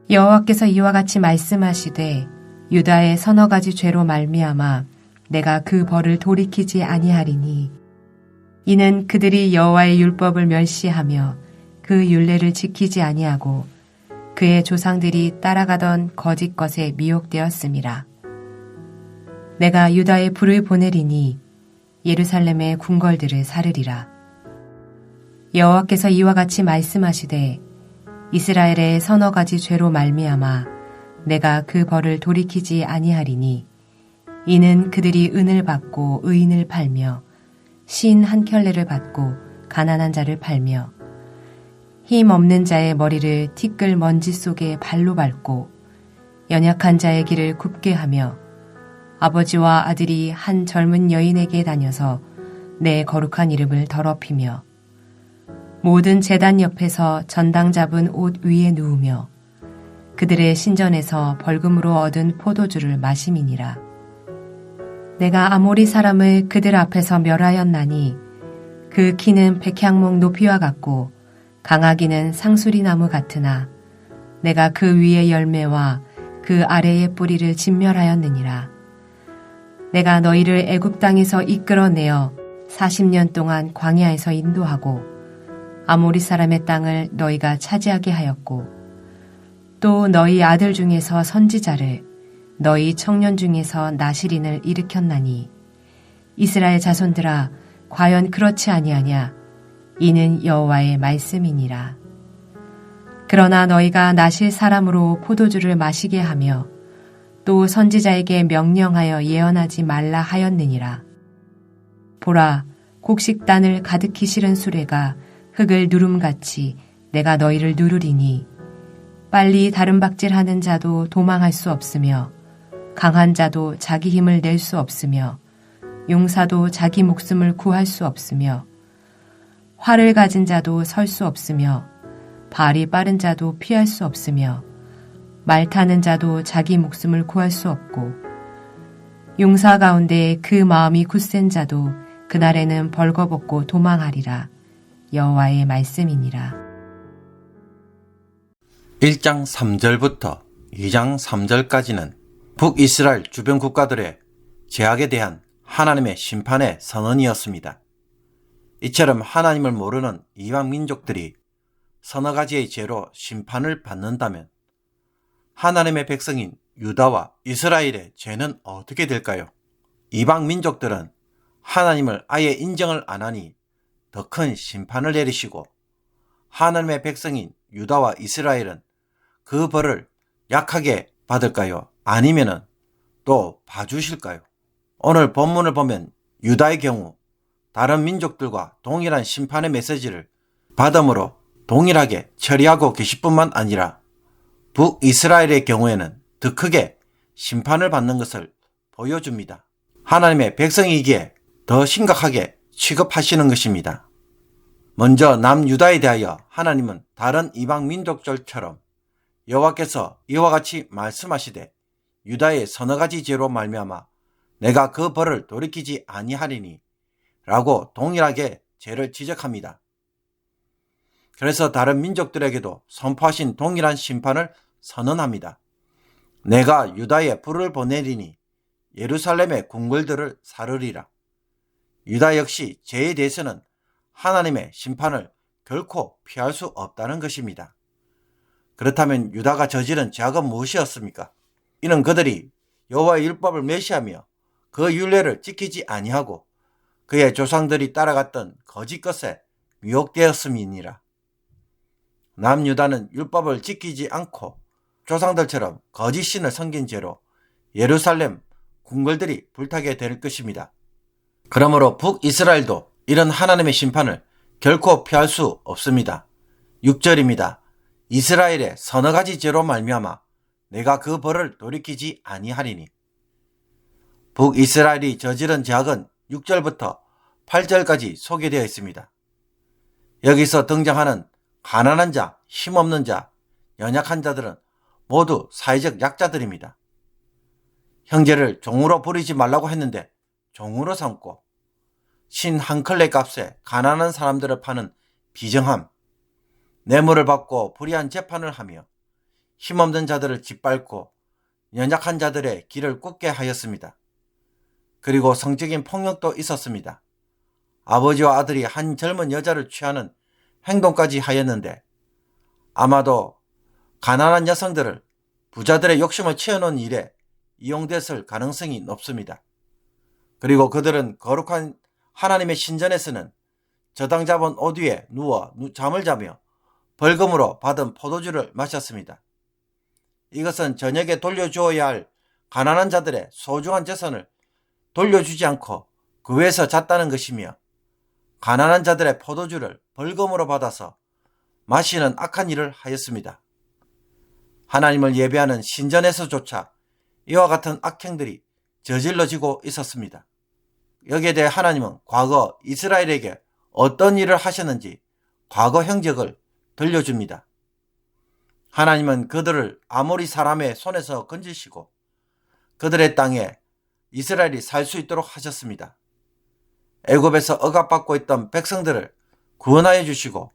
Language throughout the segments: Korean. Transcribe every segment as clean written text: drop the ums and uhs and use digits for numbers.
여호와께서 이와 같이 말씀하시되 유다의 서너 가지 죄로 말미암아 내가 그 벌을 돌이키지 아니하리니 이는 그들이 여호와의 율법을 멸시하며 그 율례를 지키지 아니하고 그의 조상들이 따라가던 거짓 것에 미혹되었음이라. 내가 유다에 불을 보내리니 예루살렘의 궁궐들을 사르리라. 여호와께서 이와 같이 말씀하시되 이스라엘의 서너 가지 죄로 말미암아 내가 그 벌을 돌이키지 아니하리니 이는 그들이 은을 받고 의인을 팔며 신 한 켤레를 받고 가난한 자를 팔며 힘 없는 자의 머리를 티끌 먼지 속에 발로 밟고 연약한 자의 길을 굽게 하며 아버지와 아들이 한 젊은 여인에게 다녀서 내 거룩한 이름을 더럽히며 모든 제단 옆에서 전당 잡은 옷 위에 누우며 그들의 신전에서 벌금으로 얻은 포도주를 마심이니라. 내가 아모리 사람을 그들 앞에서 멸하였나니 그 키는 백향목 높이와 같고 강하기는 상수리 나무 같으나 내가 그 위의 열매와 그 아래의 뿌리를 진멸하였느니라. 내가 너희를 애굽 땅에서 이끌어내어 40년 동안 광야에서 인도하고 아모리 사람의 땅을 너희가 차지하게 하였고 또 너희 아들 중에서 선지자를 너희 청년 중에서 나실인을 일으켰나니 이스라엘 자손들아 과연 그렇지 아니하냐 이는 여호와의 말씀이니라. 그러나 너희가 나실 사람으로 포도주를 마시게 하며 또 선지자에게 명령하여 예언하지 말라 하였느니라. 보라 곡식단을 가득히 실은 수레가 흙을 누름같이 내가 너희를 누르리니 빨리 다름박질하는 자도 도망할 수 없으며 강한 자도 자기 힘을 낼 수 없으며 용사도 자기 목숨을 구할 수 없으며 활을 가진 자도 설 수 없으며 발이 빠른 자도 피할 수 없으며 말 타는 자도 자기 목숨을 구할 수 없고 용사 가운데 그 마음이 굳센 자도 그날에는 벌거벗고 도망하리라. 여호와의 말씀이니라. 1장 3절부터 2장 3절까지는 북이스라엘 주변 국가들의 죄악에 대한 하나님의 심판의 선언이었습니다. 이처럼 하나님을 모르는 이방 민족들이 서너 가지의 죄로 심판을 받는다면 하나님의 백성인 유다와 이스라엘의 죄는 어떻게 될까요? 이방 민족들은 하나님을 아예 인정을 안 하니 더 큰 심판을 내리시고 하나님의 백성인 유다와 이스라엘은 그 벌을 약하게 받을까요? 아니면은 또 봐주실까요? 오늘 본문을 보면 유다의 경우 다른 민족들과 동일한 심판의 메시지를 받음으로 동일하게 처리하고 계실 뿐만 아니라 북이스라엘의 경우에는 더 크게 심판을 받는 것을 보여줍니다. 하나님의 백성이기에 더 심각하게 취급하시는 것입니다. 먼저 남유다에 대하여 하나님은 다른 이방 민족들처럼 여호와께서 이와 같이 말씀하시되 유다의 서너 가지 죄로 말미암아 내가 그 벌을 돌이키지 아니하리니 라고 동일하게 죄를 지적합니다. 그래서 다른 민족들에게도 선포하신 동일한 심판을 선언합니다. 내가 유다에 불을 보내리니 예루살렘의 궁궐들을 사르리라. 유다 역시 죄에 대해서는 하나님의 심판을 결코 피할 수 없다는 것입니다. 그렇다면 유다가 저지른 죄악은 무엇이었습니까? 이는 그들이 여호와의 율법을 멸시하며 그 율례를 지키지 아니하고 그의 조상들이 따라갔던 거짓 것에 미혹되었음이니라. 남유다는 율법을 지키지 않고 조상들처럼 거짓 신을 섬긴 죄로 예루살렘 궁궐들이 불타게 될 것입니다. 그러므로 북이스라엘도 이런 하나님의 심판을 결코 피할 수 없습니다. 6절입니다. 이스라엘의 서너 가지 죄로 말미암아 내가 그 벌을 돌이키지 아니하리니. 북이스라엘이 저지른 죄악은 6절부터 8절까지 소개되어 있습니다. 여기서 등장하는 가난한 자, 힘없는 자, 연약한 자들은 모두 사회적 약자들입니다. 형제를 종으로 부리지 말라고 했는데 종으로 삼고 신 한 컬레 값에 가난한 사람들을 파는 비정함, 뇌물을 받고 불의한 재판을 하며 힘없는 자들을 짓밟고 연약한 자들의 길을 굽게 하였습니다. 그리고 성적인 폭력도 있었습니다. 아버지와 아들이 한 젊은 여자를 취하는 행동까지 하였는데 아마도 가난한 여성들을 부자들의 욕심을 채워놓은 일에 이용됐을 가능성이 높습니다. 그리고 그들은 거룩한 하나님의 신전에서는 저당 잡은 옷 위에 누워 잠을 자며 벌금으로 받은 포도주를 마셨습니다. 이것은 저녁에 돌려주어야 할 가난한 자들의 소중한 재산을 돌려주지 않고 그 위에서 잤다는 것이며 가난한 자들의 포도주를 벌금으로 받아서 마시는 악한 일을 하였습니다. 하나님을 예배하는 신전에서조차 이와 같은 악행들이 저질러지고 있었습니다. 여기에 대해 하나님은 과거 이스라엘에게 어떤 일을 하셨는지 과거 행적을 들려줍니다. 하나님은 그들을 아모리 사람의 손에서 건지시고 그들의 땅에 이스라엘이 살 수 있도록 하셨습니다. 애굽에서 억압받고 있던 백성들을 구원하여 주시고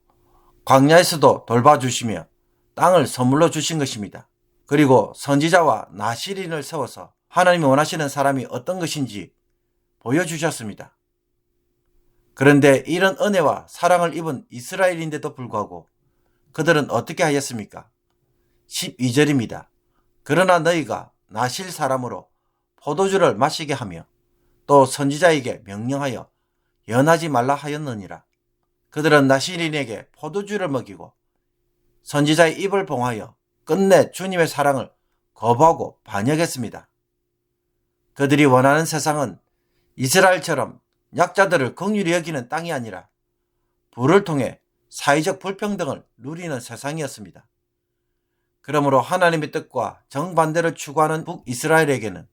광야에서도 돌봐주시며 땅을 선물로 주신 것입니다. 그리고 선지자와 나시린을 세워서 하나님이 원하시는 사람이 어떤 것인지 보여주셨습니다. 그런데 이런 은혜와 사랑을 입은 이스라엘인데도 불구하고 그들은 어떻게 하였습니까? 12절입니다. 그러나 너희가 나실 사람으로 포도주를 마시게 하며 또 선지자에게 명령하여 연하지 말라 하였느니라. 그들은 나시린에게 포도주를 먹이고 선지자의 입을 봉하여 끝내 주님의 사랑을 거부하고 반역했습니다. 그들이 원하는 세상은 이스라엘처럼 약자들을 긍휼히 여기는 땅이 아니라 부를 통해 사회적 불평등을 누리는 세상이었습니다. 그러므로 하나님의 뜻과 정반대를 추구하는 북이스라엘에게는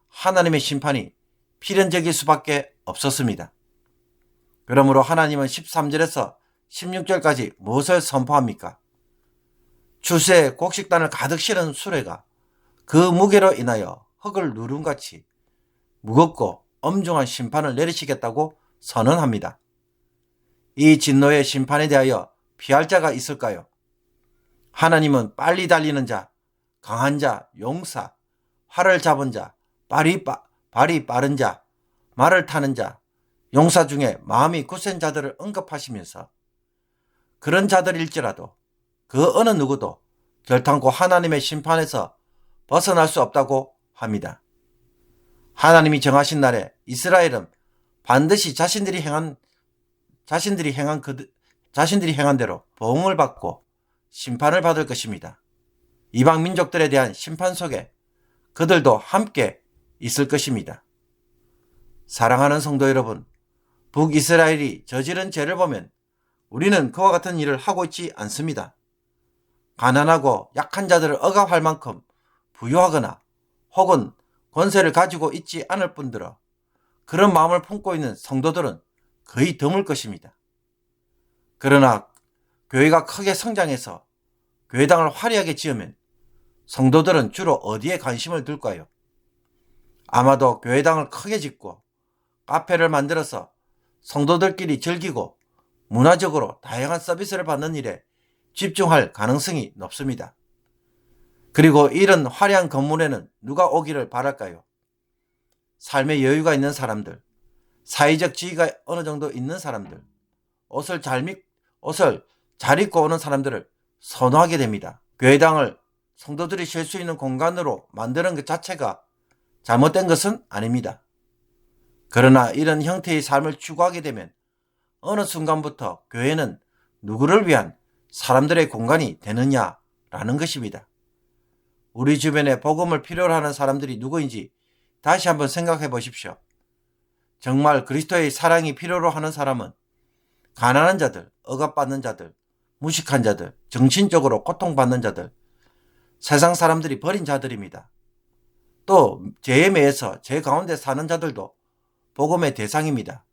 하나님의 심판이 필연적일 수밖에 없었습니다. 그러므로 하나님은 13절에서 16절까지 무엇을 선포합니까? 추수에 곡식단을 가득 실은 수레가 그 무게로 인하여 흙을 누름같이 무겁고 엄중한 심판을 내리시겠다고 선언합니다. 이 진노의 심판에 대하여 피할 자가 있을까요? 하나님은 빨리 달리는 자, 강한 자, 용사, 활을 잡은 자, 발이 빠른 자, 말을 타는 자, 용사 중에 마음이 굳센 자들을 언급하시면서 그런 자들일지라도 그 어느 누구도 결탄코 하나님의 심판에서 벗어날 수 없다고 합니다. 하나님이 정하신 날에 이스라엘은 반드시 자신들이 행한 대로 보응을 받고 심판을 받을 것입니다. 이방 민족들에 대한 심판 속에 그들도 함께 있을 것입니다. 사랑하는 성도 여러분, 북이스라엘이 저지른 죄를 보면 우리는 그와 같은 일을 하고 있지 않습니다. 가난하고 약한 자들을 억압할 만큼 부유하거나 혹은 권세를 가지고 있지 않을 뿐더러 그런 마음을 품고 있는 성도들은 거의 드물 것입니다. 그러나 교회가 크게 성장해서 교회당을 화려하게 지으면 성도들은 주로 어디에 관심을 둘까요? 아마도 교회당을 크게 짓고 카페를 만들어서 성도들끼리 즐기고 문화적으로 다양한 서비스를 받는 일에 집중할 가능성이 높습니다. 그리고 이런 화려한 건물에는 누가 오기를 바랄까요? 삶의 여유가 있는 사람들, 사회적 지위가 어느 정도 있는 사람들, 옷을 잘 입고 오는 사람들을 선호하게 됩니다. 교회당을 성도들이 쉴 수 있는 공간으로 만드는 것 자체가 잘못된 것은 아닙니다. 그러나 이런 형태의 삶을 추구하게 되면 어느 순간부터 교회는 누구를 위한 사람들의 공간이 되느냐라는 것입니다. 우리 주변에 복음을 필요로 하는 사람들이 누구인지 다시 한번 생각해 보십시오. 정말 그리스도의 사랑이 필요로 하는 사람은 가난한 자들, 억압받는 자들, 무식한 자들, 정신적으로 고통받는 자들, 세상 사람들이 버린 자들입니다. 또 죄에 매여서 죄 가운데 사는 자들도 복음의 대상입니다.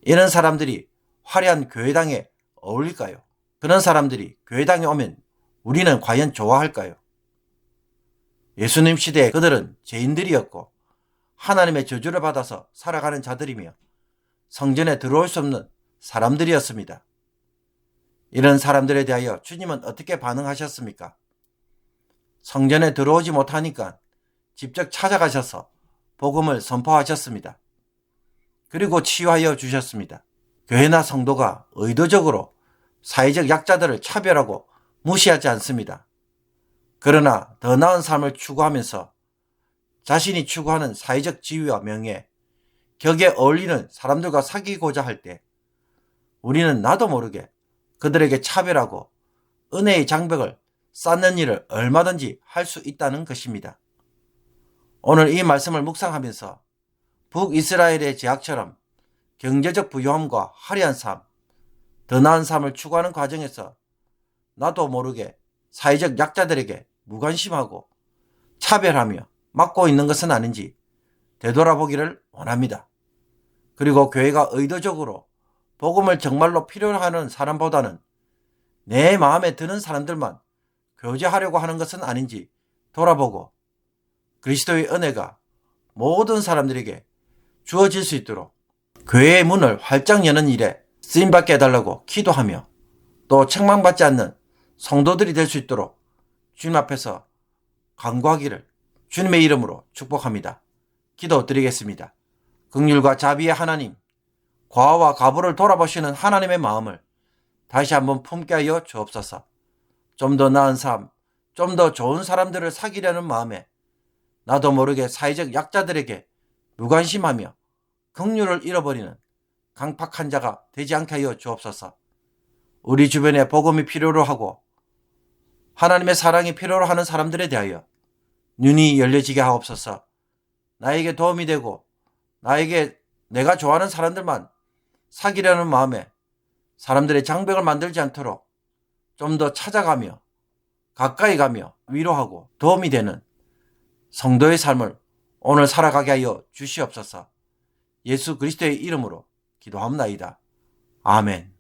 이런 사람들이 화려한 교회당에 어울릴까요? 그런 사람들이 교회당에 오면 우리는 과연 좋아할까요? 예수님 시대에 그들은 죄인들이었고 하나님의 저주를 받아서 살아가는 자들이며 성전에 들어올 수 없는 사람들이었습니다. 이런 사람들에 대하여 주님은 어떻게 반응하셨습니까? 성전에 들어오지 못하니까 직접 찾아가셔서 복음을 선포하셨습니다. 그리고 치유하여 주셨습니다. 교회나 성도가 의도적으로 사회적 약자들을 차별하고 무시하지 않습니다. 그러나 더 나은 삶을 추구하면서 자신이 추구하는 사회적 지위와 명예, 격에 어울리는 사람들과 사귀고자 할 때 우리는 나도 모르게 그들에게 차별하고 은혜의 장벽을 쌓는 일을 얼마든지 할 수 있다는 것입니다. 오늘 이 말씀을 묵상하면서 북이스라엘의 제약처럼 경제적 부유함과 화려한 삶, 더 나은 삶을 추구하는 과정에서 나도 모르게 사회적 약자들에게 무관심하고 차별하며 막고 있는 것은 아닌지 되돌아보기를 원합니다. 그리고 교회가 의도적으로 복음을 정말로 필요로 하는 사람보다는 내 마음에 드는 사람들만 교제하려고 하는 것은 아닌지 돌아보고 그리스도의 은혜가 모든 사람들에게 주어질 수 있도록 교회의 문을 활짝 여는 일에 쓰임받게 해달라고 기도하며 또 책망받지 않는 성도들이 될 수 있도록 주님 앞에서 간구하기를 주님의 이름으로 축복합니다. 기도드리겠습니다. 긍휼과 자비의 하나님, 과와 가부를 돌아보시는 하나님의 마음을 다시 한번 품게 하여 주옵소서. 좀 더 나은 삶, 좀 더 좋은 사람들을 사귀려는 마음에 나도 모르게 사회적 약자들에게 무관심하며 긍휼을 잃어버리는 강팍한 자가 되지 않게 하여 주옵소서. 우리 주변에 복음이 필요로 하고 하나님의 사랑이 필요로 하는 사람들에 대하여 눈이 열려지게 하옵소서. 나에게 도움이 되고 나에게 내가 좋아하는 사람들만 사귀려는 마음에 사람들의 장벽을 만들지 않도록 좀 더 찾아가며 가까이 가며 위로하고 도움이 되는 성도의 삶을 오늘 살아가게 하여 주시옵소서. 예수 그리스도의 이름으로 기도합나이다. 아멘.